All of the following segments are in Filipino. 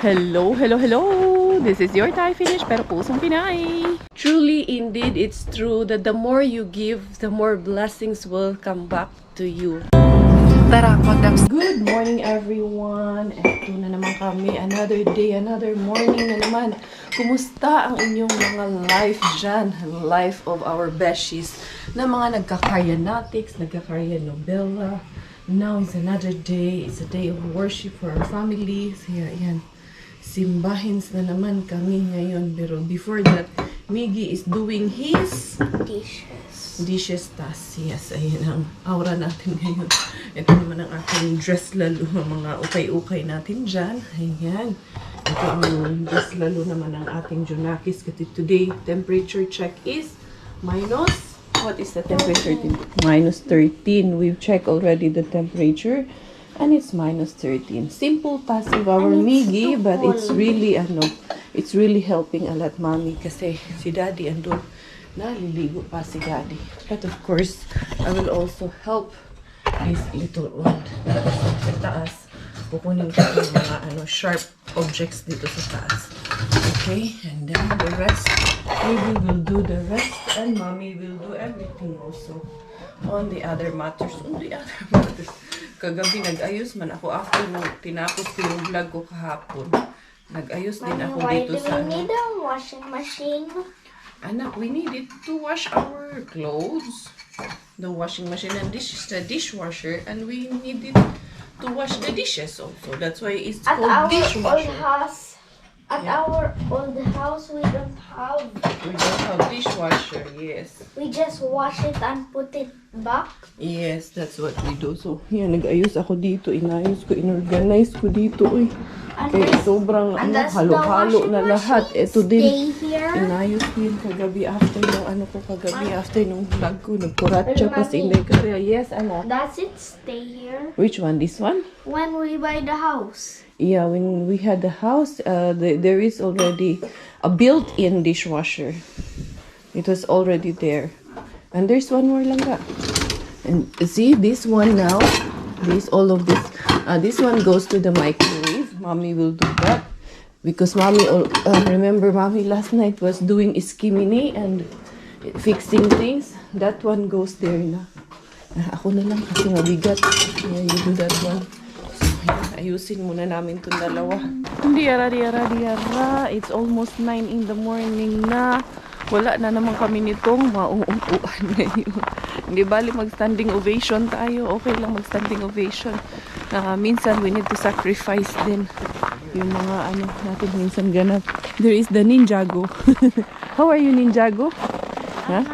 Hello, hello, hello! This is your Thai finish, pero pusong Pinay. Truly, indeed, it's true that the more you give, the more blessings will come back to you. Tara, good morning, everyone! Eto na naman kami. Another day, another morning na naman. Kumusta ang inyong mga life dyan? Life of our besties na mga nagka-Karyatics, nagka-Karyanobela. Now is another day. It's a day of worship for our family. Kaya yan. Simbahins na naman kami ngayon. Pero before that, Miggy is doing his dishes task. Yes, ayan ang aura natin ngayon. Ito naman ang aking dress lalo. Mga ukay-ukay natin dyan. Ayan. Ito ang dress lalo naman ng ating Junakis. Kasi today, temperature check is minus. What is the temperature? Minus 13. We've checked already the temperature. And it's minus 13. Simple passive our Miggy, but it's really it's really helping a lot, mommy, kasi si daddy andun naliligo pa si daddy. But of course, I will also help this little one. Sa taas, pukunin ko yung mga sharp objects dito sa taas. Okay, and then the rest, Miggy will do the rest, and mommy will do everything also on the other matters. Kagabi nag-ayos man ako after nung tinapos ko yung vlog ko kahapon. Nag-ayos din ako dito sa Why do we need a washing machine? Anak, we need it to wash our clothes. The washing machine, and this is the dishwasher, and we need it to wash the dishes also. That's why it's called dishwasher. At our old house, we don't have dishwasher, yes. We just wash it and put it back. Yes, that's what we do. So, yan, nag-ayos ako dito. Inayos ko, inorganize ko dito. Uy. Kaya sobrang halo-halo na lahat. Ito din, inayos ko yun kagabi after nung vlog ko. Nagkuratsa pa si Inday Kaya. Yes, anak. Does it stay here? Which one? This one? When we buy the house. Yeah, when we had the house, there is already a built-in dishwasher. It was already there. And there's one more langga. And see, this one now, all of this, this one goes to the microwave. Mommy will do that. Because mommy, remember mommy last night was doing iskimini and fixing things. That one goes there na. Ako na lang kasi mabigat. Yeah, you do that one. Ayusin muna namin itong dalawa. Diara. It's almost 9 in the morning na. Wala na naman kami nitong mauupuan ngayon. Hindi bali mag-standing ovation tayo. Okay lang mag-standing ovation. Minsan we need to sacrifice din yung mga natin minsan ganap. There is the Ninjago. How are you, Ninjago? Huh?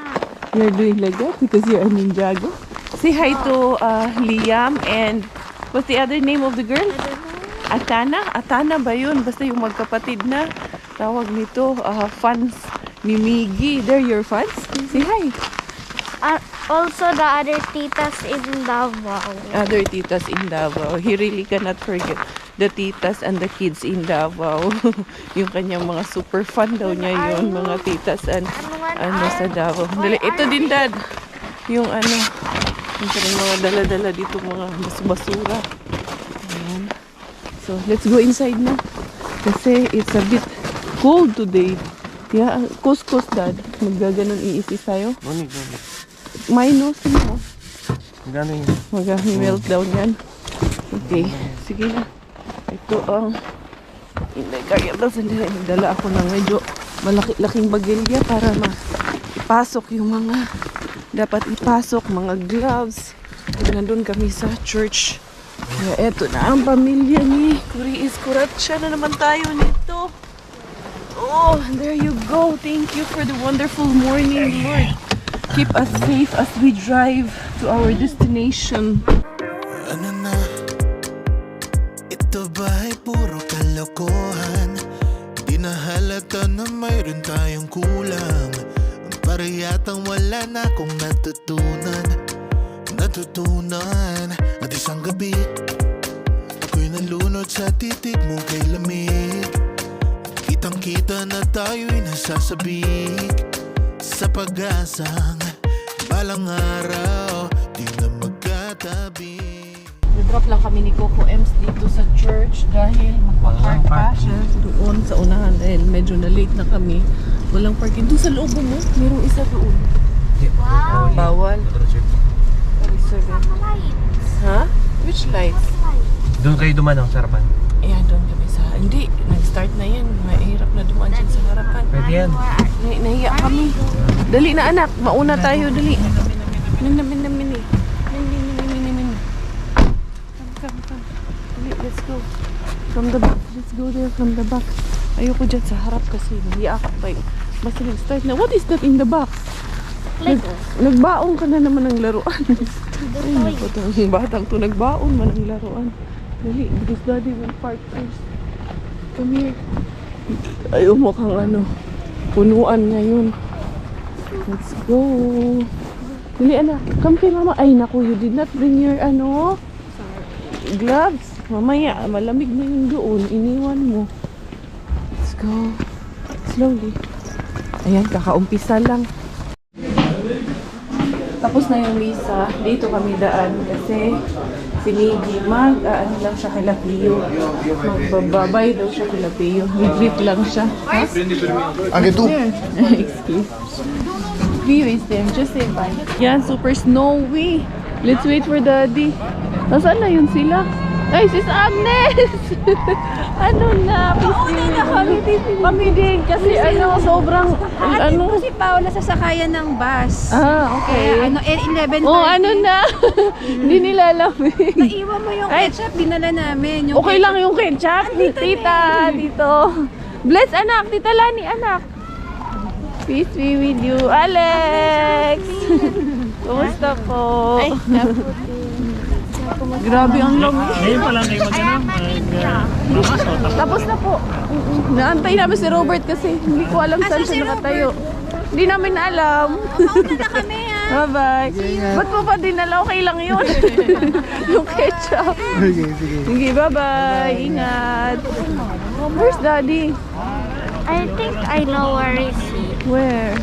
You're doing like that because you're a Ninjago? Say hi to Liam and what's the other name of the girl? Atana? Atana ba yun? Basta yung magkapatid na tawag nito, fans ni Miggy. They're your fans? Say hi. Also the other titas in Davao. Other titas in Davao. He really cannot forget the titas and the kids in Davao. Yung kanyang mga super fan daw niya yun. Mga titas and sa Davao. Dali, ito din dad. Yung yung mga dala-dala dito mga basura. Ayan. So, let's go inside na. Kasi it's a bit cold today. Yeah, kus-kus dad. Magaganon iisis tayo. Minus mo. Mag-meltdown yan. Okay, sige na. Ito ang hindi kaya daw sandali. Nagdala ako ng medyo malaki-laking bagilya para ipasok yung mga dapat ipasok, mga gloves. Nandun kami sa church. Kaya eto na ang pamilya ni Kuriis Kuratsa na naman tayo nito. Oh, there you go. Thank you for the wonderful morning, Lord. Keep us safe as we drive to our destination. Ano na? Ito ba'y puro kalokohan? Di na halata na mayroon tayong kulang. Para yatang wala na akong natutunan. At isang gabi ako'y nalunod sa titig mo kay lamig. Kitang-kita na tayo'y nasasabik sa pag-asang balang araw di na magkatabi. Drop lang kami ni Coco Ems dito sa church dahil magpa-park pa siya. dahil medyo na late na kami. Walang parking. Doon sa loob mo, mayroong isa doon. Wow. Bawal. Ha? Which lights? Doon kayo dumano sa harapan. Ayan, doon kami sa... Hindi, nag-start na yan. Mahirap na dumaan dyan sa harapan. Pwede yan. Nahiya kami. Dali na anak, mauna tayo, dali. Mini. Come. Dali, let's go. From the back, let's go there from the back. Ayoko dyan sa harap kasi nahiya ka pa eh. Basta nag-start na. What is that in the box? Nagbaon ka na naman ng laruan. Ay, naku, itong batang to nagbaon man ng laruan. Dali, because daddy will park first. Come here. Ayaw mo kang ano, punuan ngayon. Let's go. Dali anak, come kay mama. Ay naku, you did not bring your ano, gloves. Mamaya, malamig na yun doon. Iniwan mo. Let's go. Slowly. Ayan, kakaumpisa lang. Tapos na yung misa. Dito kami daan kasi si Miggy ano lang siya kay Lapio. Magbababay daw siya kay Lapio. May lang siya. Ha? Anche tu? Excuse. View is there. Just say bye. Yan, super snowy. Let's wait for daddy. Nasaan na yun sila? Ay, sis Agnes! Ano na? Kami din kasi ano, sobrang ano. Si Paula sa sakayan ng bus. Ah, okay. Kaya 11:30. Oh, ano na? Hindi nilalamig. Naiwan mo yung ketchup, dinala namin. Yung Okay lang yung ketchup. Tita, dito. Bless anak, Tita Lani, anak. Peace be with you, Alex. Kumusta po? Ay, grabe ang lamig. Ngayon pa lang kayo Tapos na po. Naantay namin si Robert kasi hindi ko alam saan siya nakatayo. Hindi namin alam. Mauna na kami ha. Bye-bye. Ba't mo pa dinala? Okay lang yun. Yung ketchup. Sige, bye-bye. Ingat. Where's daddy? I think I know where is he. Where?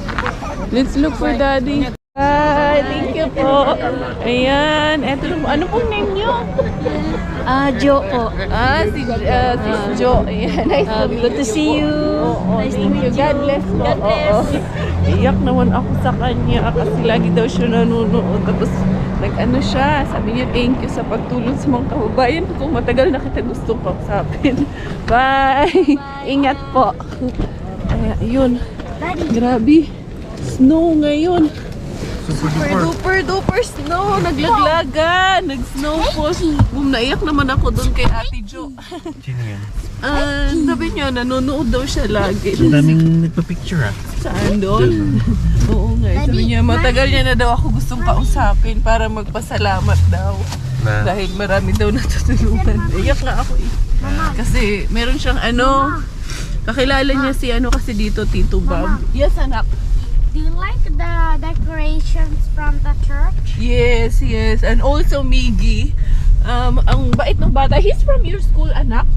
Let's look for daddy. Bye. Thank you po. Ayan. Eto na. Ano pong name nyo? Jo po. Si Jo. Ayan. Nice to meet you. Good to see you. Nice to meet you. God bless po. God bless. Iyak naman ako sa kanya kasi lagi daw siya nanonood. Tapos nag-ano siya. Sabi niya thank you sa pagtulong sa mga kababayan ko. Matagal na kita gustong kausapin. Bye. Ingat po. Ayan. Yun. Grabe. Snow ngayon. Super duper snow. Naglaglagan. Nag-snowfall. Naiyak naman ako doon kay Ate Jo. Sino yan? Sabi niya, nanonood daw siya lagi. Ang daming nagpa-picture ah. Saan doon? Oo nga. Sabi niya, matagal niya na daw ako gustong kausapin para magpasalamat daw. Dahil marami daw natutulungan. Iyak nga ako eh. Kasi meron siyang ano, kakilala niya si ano kasi dito, Tito Bob. Yes, anak. Do you like the decorations from the church? Yes. And also Miggy. Ang bait ng bata. He's from your school, anak.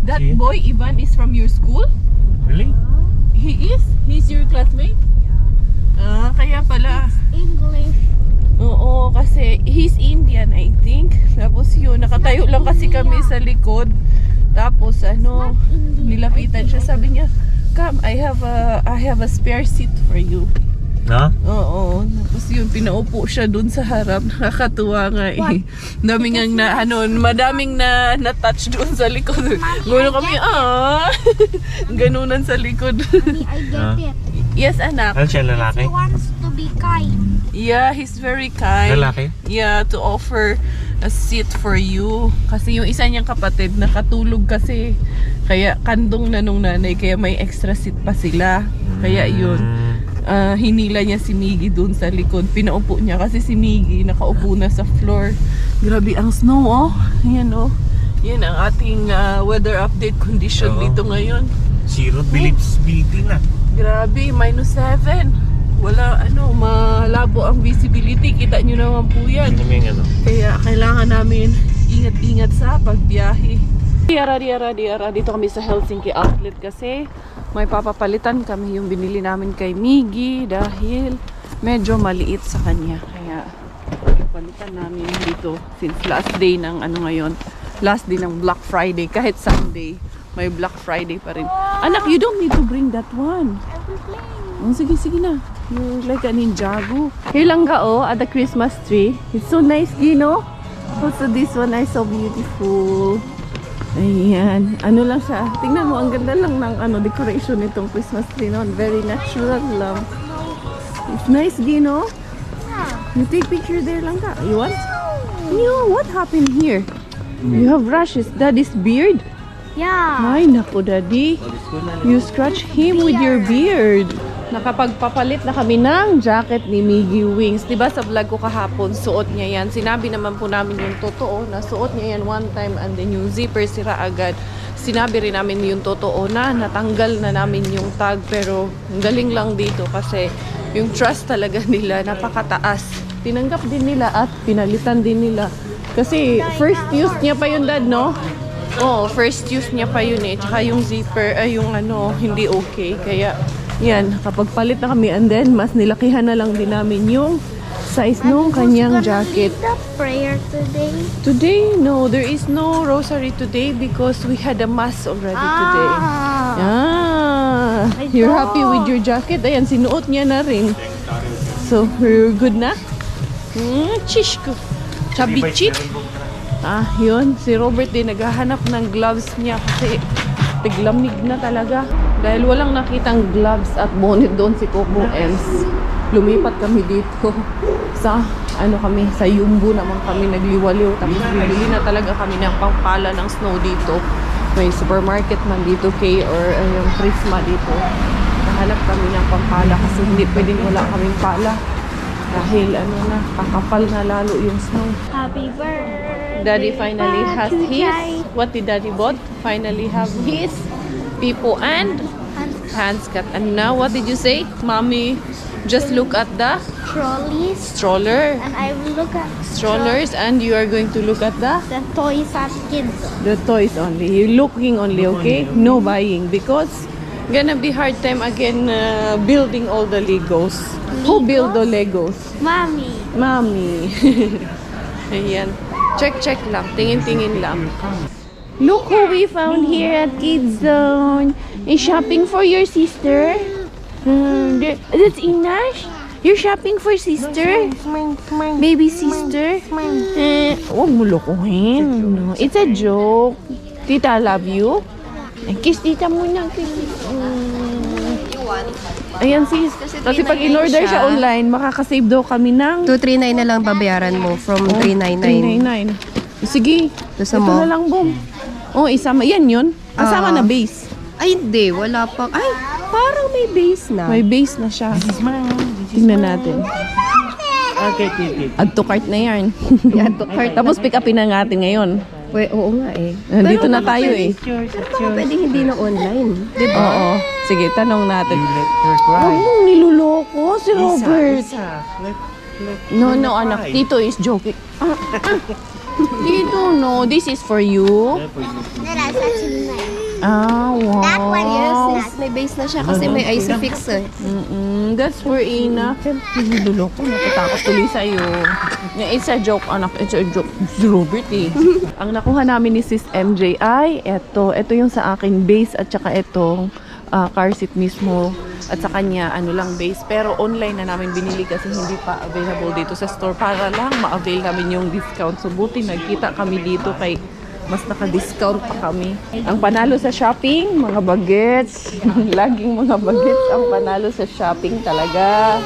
That Si? boy, Ivan, is from your school? Really? He is? He's your classmate? Kaya pala. English. Oo, kasi he's Indian, I think. Tapos yun, nakatayo lang kasi kami sa likod. Tapos ano, nilapitan siya. Sabi niya, come, I have a spare seat for you. No? Oo. Tapos yun, pinaupo siya dun sa harap. Nakakatuwa nga eh. Madaming na-touch dun sa likod. Gano'n kami, ganunan sa likod. I get it. Yes, anak. Ano siya, lalaki? He wants to be kind. Yeah, he's very kind. Lalaki? Yeah, to offer a seat for you. Kasi yung isa niyang kapatid nakatulog kasi. Kaya kandong na nung nanay, kaya may extra seat pa sila. Kaya yun. Hinila niya si Miggy dun sa likod. Pinaupo niya kasi si Miggy nakaupo na sa floor. Grabe ang snow, oh. Yan, oh. Yan ang ating weather update condition dito ngayon. Zero visibility na. Grabe, -7. Wala, malabo ang visibility. Kita nyo naman po yan. Sino may ano? Kaya kailangan namin ingat-ingat sa pagbiyahe. Diara. Dito kami sa Helsinki Outlet kasi may papapalitan kami yung binili namin kay Miggy dahil medyo maliit sa kanya. Kaya papalitan namin dito since last day ng ngayon. Last day ng Black Friday. Kahit Sunday, May Black Friday pa rin. Anak, you don't need to bring that one. Oh, sige na. You're like a Ninjago. Here lang ka, at the Christmas tree. It's so nice, Gino. Also, this one are so beautiful. Ayan. Ano lang siya. Tingnan mo, ang ganda lang ng decoration nitong Christmas tree. No? Very natural lang. It's nice, Gino. You take picture there lang ka. You want? No, what happened here? You have rashes. Daddy's beard? Yeah. Ay, naku, Daddy. You scratch him with your beard. Nakapagpapalit na kami ng jacket ni Miggy Wings. Diba sa vlog ko kahapon, suot niya yan. Sinabi naman po namin yung totoo na suot niya yan one time and then yung zipper sira agad. Sinabi rin namin yung totoo na natanggal na namin yung tag. Pero ang galing lang dito kasi yung trust talaga nila napakataas. Tinanggap din nila at pinalitan din nila. Kasi first use niya pa yun, Dad, no? Oo, first use niya pa yun eh. Tsaka yung zipper, yung hindi okay. Kaya yan, kapag palit na kami and then mas nilakihan na lang din namin yung size nung kanyang jacket. The prayer today. Today, no, there is no rosary today because we had a mass already today. You're happy with your jacket? Ayan, sinuot niya na rin. So, you're good na? Chish ko. Chubby cheek. Yun. Si Robert din naghahanap ng gloves niya kasi tiglamig na talaga. Dahil walang nakitang gloves at bonnet doon si Coco Ems. Lumipat kami dito sa sa Yumbo naman kami nagliwaliw. Tapos bibili na talaga kami ng pangpala ng snow dito. May supermarket man dito or yung Prisma dito. Nahanap kami ng pangpala kasi hindi pwedeng wala kaming pala. Dahil kakapal na lalo yung snow. Happy birthday. Daddy finally has to his. Jai. What did Daddy bought? Finally have his Pipo and Hans cat. And now what did you say? Mommy, just look at the Trolleys. stroller. And I will look at Strollers and you are going to look at the toys at kids. toys only. You're looking only, okay? No buying because gonna be hard time again building all the Legos. Who build the Legos? Mommy. Mommy. Ayan. Check lang. Tingin-tingin lang. Look who we found here at Kids Zone. Is shopping for your sister? That's Inash? You're shopping for sister? Baby sister? Huwag mo lokohin. No, it's a joke. Tita, I love you. Kiss tita muna. Kiss. Ayan sis. Kasi pag in-order siya online, makakasave daw kami ng 239 na lang babayaran mo from 399. 399. Sige. Gusto Ito mo? na lang, boom. Isama. Yan yun. Kasama na base. Ay, hindi. Wala pa. Ay, parang may base na. May base na siya. Tingnan natin. Okay. Add to cart na yan. Add to cart. Tapos pick upin na natin ngayon. Oo nga eh. Nandito na tayo eh. Pwedeng hindi na online. Diba? Oo. Sige, tanong natin. Let her Huwag cry. mong niloloko si Robert. Let No, anak. Tito is joking. Tito, no. This is for you. Wow. Yes, may base na siya kasi may ISOFIX eh. That's for Ina. Dulo ko. Natatakot tuloy sa'yo. It's a joke, anak. It's a joke. Si Robert eh. Ang nakuha namin ni Sis MJ ay eto. Ito yung sa akin base at saka itong car seat mismo. At sa kanya, lang base. Pero online na namin binili kasi hindi pa available dito sa store para lang ma-avail namin yung discount. So buti nagkita kami dito kay mas naka-discount pa kami. Ang panalo sa shopping, mga bagets. Laging mga bagets ang panalo sa shopping talaga.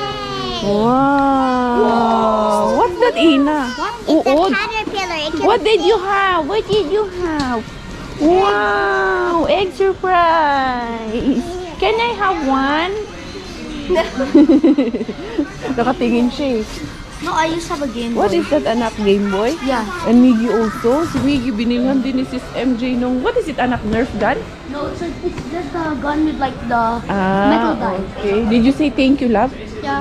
Wow! What's that, Ina? Uod. What did you have? What did you have? Wow! Egg surprise! Can I have one? Nakatingin siya eh. No, I used to have a Game Boy. What is that, anak? Game Boy? Yeah. And Miggy also. Si Miggy binilhan din ni Sis MJ nung, what is it, anak? Nerf gun? No, it's just a gun with like the metal die. Okay. Did you say thank you, love? Yeah.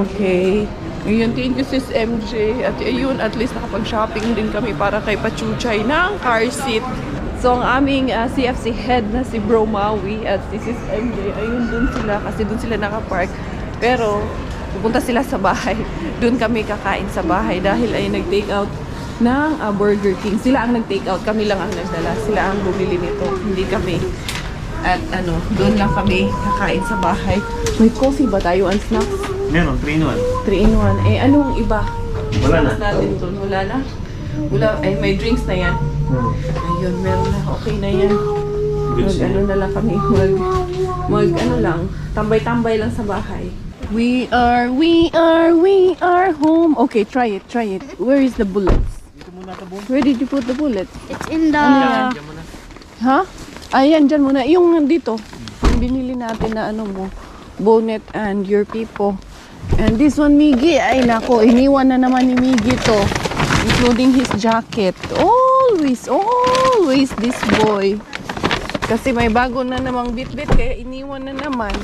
Okay. Ayun, thank you, Sis MJ. At ayun, at least nakapag-shopping din kami para kay Pachuchay ng car seat. So, ang aming CFC head na si Bro Maui at si Sis MJ, ayun, dun sila kasi dun sila nakapark. Pero, pupunta sila sa bahay. Doon kami kakain sa bahay dahil ay nag-take out ng Burger King. Sila ang nag-take out, kami lang ang nagdala. Sila ang bumili nito, hindi kami. At doon lang kami kakain sa bahay. May coffee ba tayo and snacks? Meron, 3 in 1. 3 in 1. Eh, anong iba? Wala na. Natin doon. Wala na? Wala. Ay, may drinks na yan. Ayun, meron na. Okay na yan. Na lang kami. Tambay-tambay lang sa bahay. We are home. Okay, try it. Where is the bullets? Where did you put the bullets? It's in the... Ha? Ayan, dyan muna. Yung dito. Yung binili natin na bonnet and your people. And this one, Miggy. Ay, nako. Iniwan na naman ni Miggy to. Including his jacket. Always this boy. Kasi may bago na namang bit-bit. Kaya iniwan na naman.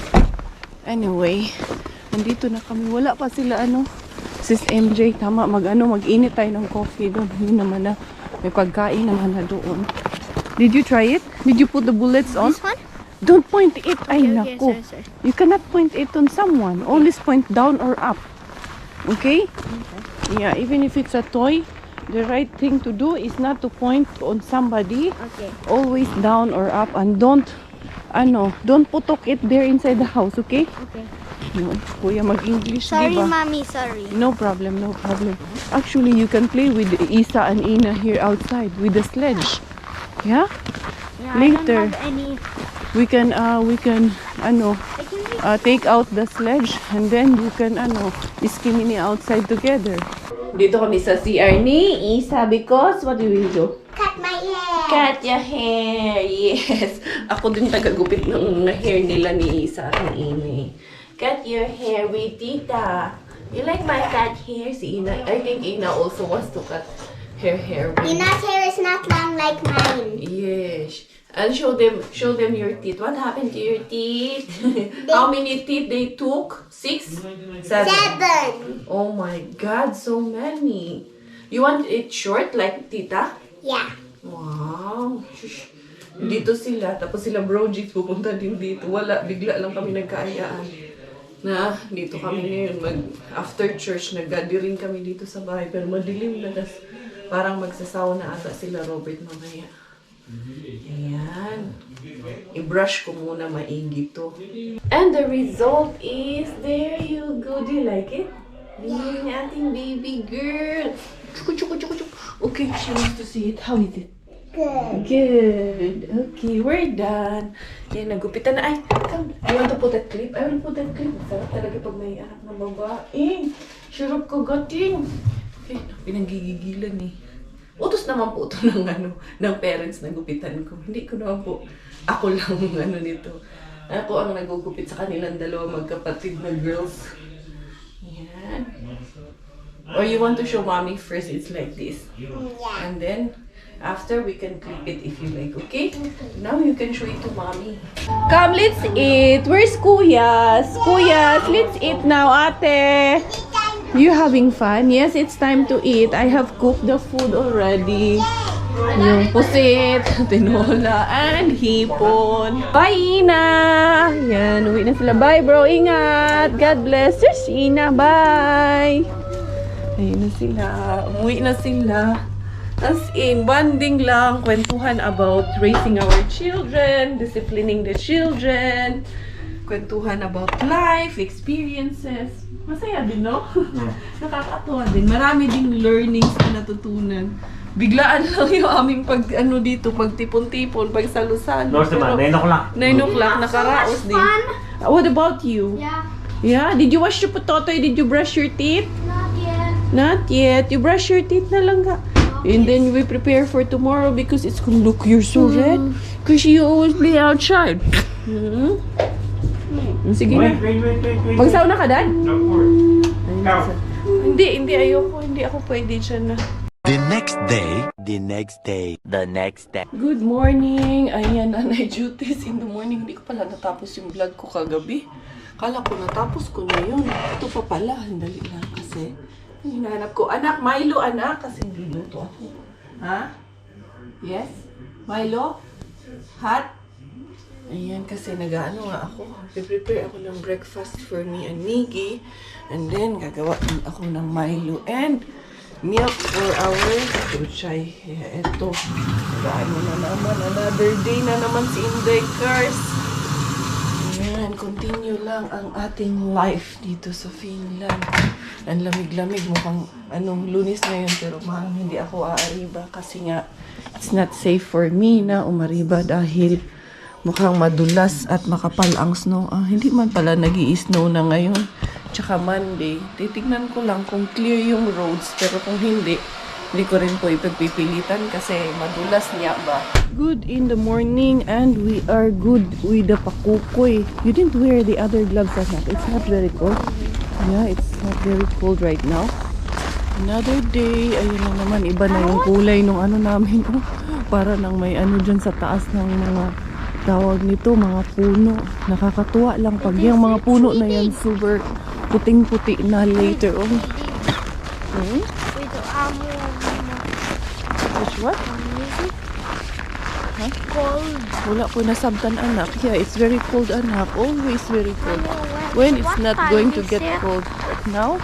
Anyway. Nandito na kami. Wala pa sila Sis MJ, tama. Mag-init tayo ng coffee doon. Yun naman na. May pagkain naman na doon. Did you try it? Did you put the bullets on? This one? Don't point it. Ay, Okay, nako. sorry. You cannot point it on someone. Always point down or up. Okay? Yeah, even if it's a toy, the right thing to do is not to point on somebody. Okay. Always down or up, and don't putok it there inside the house, okay? Okay. Yun, kuya mag-English, Sorry, diba? mommy, sorry. No problem. Actually, you can play with Isa and Ina here outside with the sledge. Yeah? Yeah, Later. I don't have any... We can take out the sledge and then you can iskimini outside together. Dito kami sa CR ni Isa because what do we do? Cut my hair. Cut your hair. Yes. Ako din tagagupit ng hair nila ni Isa at ni Ina. Cut your hair with Tita. You like my cut hair? Si Ina. I think Ina also wants to cut her hair. Ina's hair is not long like mine. Yes. And show them your teeth. What happened to your teeth? How many teeth they took? 6? 7. Oh my God, so many. You want it short like Tita? Yeah. Wow. Shush. Dito sila. Tapos sila Brojix pupunta din dito. Wala. Bigla lang kami nagkaayaan. Na dito kami ngayon. After church, nag-gathering kami dito sa bahay. Pero madilim na. Parang magsasawa na ata sila Robert mamaya. Ayan. I-brush ko muna maigi to. And the result is, there you go. Do you like it? Yung ating baby girl. Chuku. Okay, she wants to see it. How is it? Good. Okay, we're done. Yan, nagupitan na. Ay, come. You want to put that clip? I will put that clip. Sarap talaga pag may anak na babae. Sirap ko gating. Okay, pinanggigigilan eh. Utos naman po ito ng parents na gupitan ko. Hindi ko naman po. Ako lang nito. Ako ang nagugupit sa kanilang dalawa magkapatid na girls. Yan. Or you want to show mommy first, it's like this. Yeah. And then, after we can clip it if you like, okay? Now you can show it to mommy. Come, let's eat. Where's Kuyas? Kuyas, let's eat now, ate. You having fun? Yes, it's time to eat. I have cooked the food already. Yung pusit, tinola, and hipon. Bye, Ina! Yan, uwi na sila. Bye, bro. Ingat. God bless. There's Ina. Bye. Ayun na sila. Umuwi na sila. As in, bonding lang, kwentuhan about raising our children, disciplining the children, kwentuhan about life, experiences. Masaya din, no? Nakakatuwa din. Marami ding learnings na natutunan. Biglaan lang yung aming pagtipon-tipon, pagsalo-salo. North naman, 9 o'clock. 9 o'clock, nakaraos din. What about you? Yeah. Yeah? Did you wash your potato? Did you brush your teeth? Not yet. Not yet. You brush your teeth na lang ka. And then we prepare for tomorrow because it's gonna look, you're so red. Because you always play outside. Sige na. Wait. Magsaw na ka, Dad? Cow. Hindi ayoko. Hindi ako pwede dyan na. The next day. Good morning. Ayan, night duties in the morning. Hindi ko pala natapos yung vlog ko kagabi. Kala ko natapos ko na yun. Ito pa pala. Dali lang kasi. Hinahanap ko. Anak, Milo, anak. Kasi niluto ako. Ha? Yes? Milo? Hot? Ayan, kasi nag-ano nga ako. Prepare ako ng breakfast for me and Miggy. And then, gagawa din ako ng Milo. And milk for our chuchay. Ito. Ano na naman. Another day na naman si Inday Cars. Ayan, continue lang ang ating life dito sa Finland. Ang lamig-lamig. Mukhang lunis ngayon. Pero mahal hindi ako aariba. Kasi nga, it's not safe for me na umariba dahil mukhang madulas at makapal ang snow. Hindi man pala nag-i-snow na ngayon. Tsaka Monday, titignan ko lang kung clear yung roads. Pero kung hindi ko rin po ipagpipilitan kasi madulas niya ba. Good in the morning and we are good with the pakukoy. You didn't wear the other gloves at night. It's not very cold. Yeah, it's not very cold right now. Another day. Ayun na naman. Iba na yung kulay nung namin. Para nang may dyan sa taas ng mga tawag nito, mga puno. Nakakatuwa lang pag yung mga puno na yan super puting-puti na later on. Which what? Huh? Cold. Wala po nasabtan anak. Yeah, it's very cold anak. Always very cold. When it's not going to get cold. But now,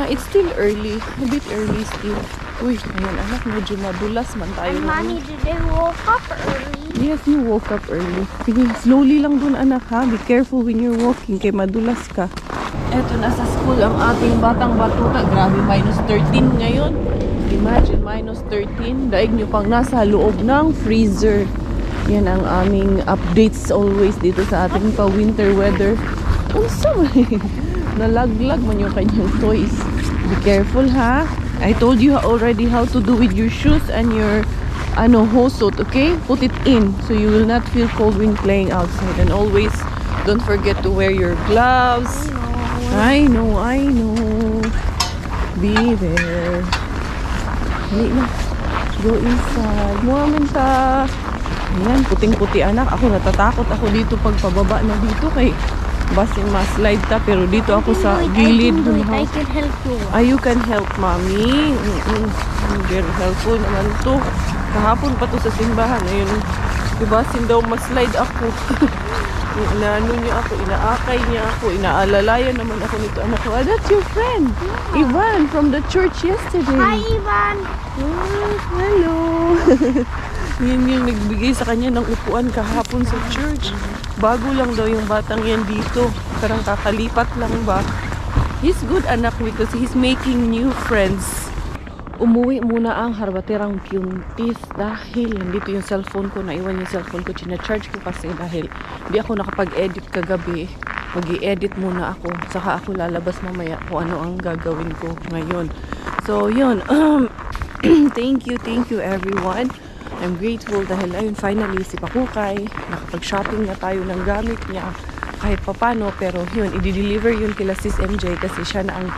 it's still early. A bit early still. Uy, ayan anak, medyo madulas man tayo. And Mommy, did they woke up early? Yes, you woke up early. Sige, slowly lang dun anak ha. Be careful when you're walking kay madulas ka. Eto, nasa school ang ating batang batuta. Grabe, minus 13 ngayon. Imagine, minus 13. Daig nyo pang nasa loob ng freezer. Yan ang aming updates always dito sa ating pa-winter weather. Unsa man. Nalaglag man yung kanyang toys. Be careful ha. I told you already how to do with your shoes and your hosot, okay? Put it in so you will not feel cold when playing outside. And always don't forget to wear your gloves. I know. Be there. Dali na. Go inside. Muamin ta. Ayan, puting-puti anak. Ako natatakot ako dito pag pababa na dito kay basin ma-slide ta. Pero dito ako sa gilid. I can help you. You can help mommy. Very helpful naman to. Kahapon pa to sa simbahan. Ayun, basin daw ma-slide ako. Inaano niya ako, inaakay niya ako, inaalalayan naman ako nito anak ko. That's your friend, Ivan, from the church yesterday. Hi, Ivan. Hello. Yan yung nagbigay sa kanya ng upuan kahapon sa church. Bago lang daw yung batang yan dito. Parang kakalipat lang ba. He's good anak because he's making new friends. Umuwi muna ang harbaterang Piuntis dahil nandito yung cellphone ko. Naiwan yung cellphone ko. China-charge ko kasi dahil di ako nakapag-edit kagabi. Mag-i-edit muna ako. Saka ako lalabas mamaya kung ano ang gagawin ko ngayon. So, yun. Thank you everyone. I'm grateful dahil ayun, finally si Pakukay. Nakapag-shopping na tayo ng gamit niya kahit papano. Pero yun, i-deliver yun kila Sis MJ kasi siya na ang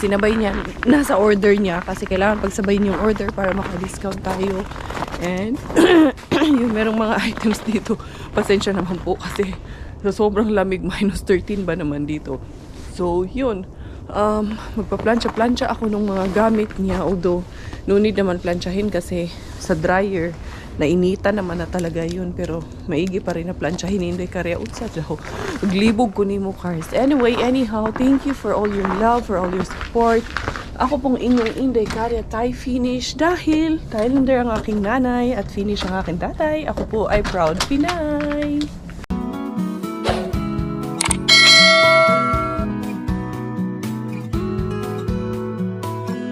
sinabay niya, nasa order niya kasi kailangan pagsabayin yung order para maka-discount tayo. And yung merong mga items dito, pasensya naman po kasi sa sobrang lamig, minus 13 ba naman dito. So yun, magpa-plancha ako ng mga gamit niya, although no need naman planchahin kasi sa dryer nainita naman na talaga yun, pero maigi pa rin na planchahin, hindi karya utsa daw. Maglibog ko ni mo cars. Anyway, anyhow, thank you for all your love, for all your support. Ako pong inyong Inday Karya Thai Finish dahil Thailander ang aking nanay at Finnish ang aking tatay. Ako po ay proud Pinay.